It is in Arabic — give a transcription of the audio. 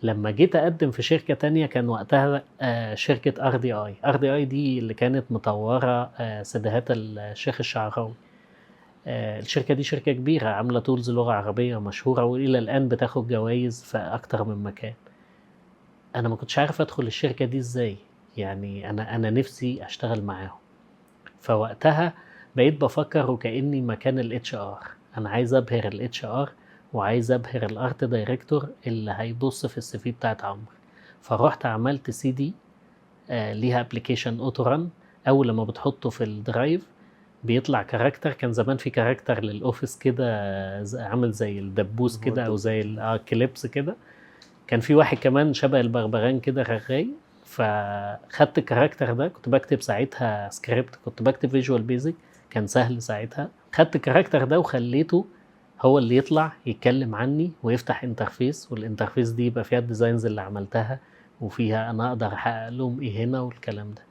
لما جيت اقدم في شركة تانية كان وقتها شركة RDI دي اللي كانت مطورة سيديهات الشيخ الشعراوي. الشركة دي شركة كبيرة عاملة تولز لغة عربية مشهورة وإلى الآن بتاخد جوائز في أكتر من مكان. أنا ما كنتش عارف أدخل الشركة دي إزاي، يعني أنا نفسي أشتغل معاهم. فوقتها بقيت بفكر وكأني مكان ال HR، أنا عايز أبهر ال HR وعايز أبهر الأرت دايركتور اللي هيبص في السي في بتاعت عمرو. فروحت عملت CD ليها ابلكيشن اوتو ران. أول لما بتحطه في الدرايف بيطلع كاركتر. كان زمان في كاركتر للأوفيس كده عامل زي الدبوس كده أو زي الكليبس كده. كان في واحد كمان شبه البغبغان كده رغاي. فخدت الكاركتر ده، كنت بكتب ساعتها سكريبت، كنت بكتب فيجوال بيزك، كان سهل ساعتها. خدت الكاركتر ده وخليته هو اللي يطلع يتكلم عني ويفتح انترفيس، والانترفيس دي يبقى فيها الديزاينز اللي عملتها وفيها انا اقدر احقق لهم ايه هنا والكلام ده.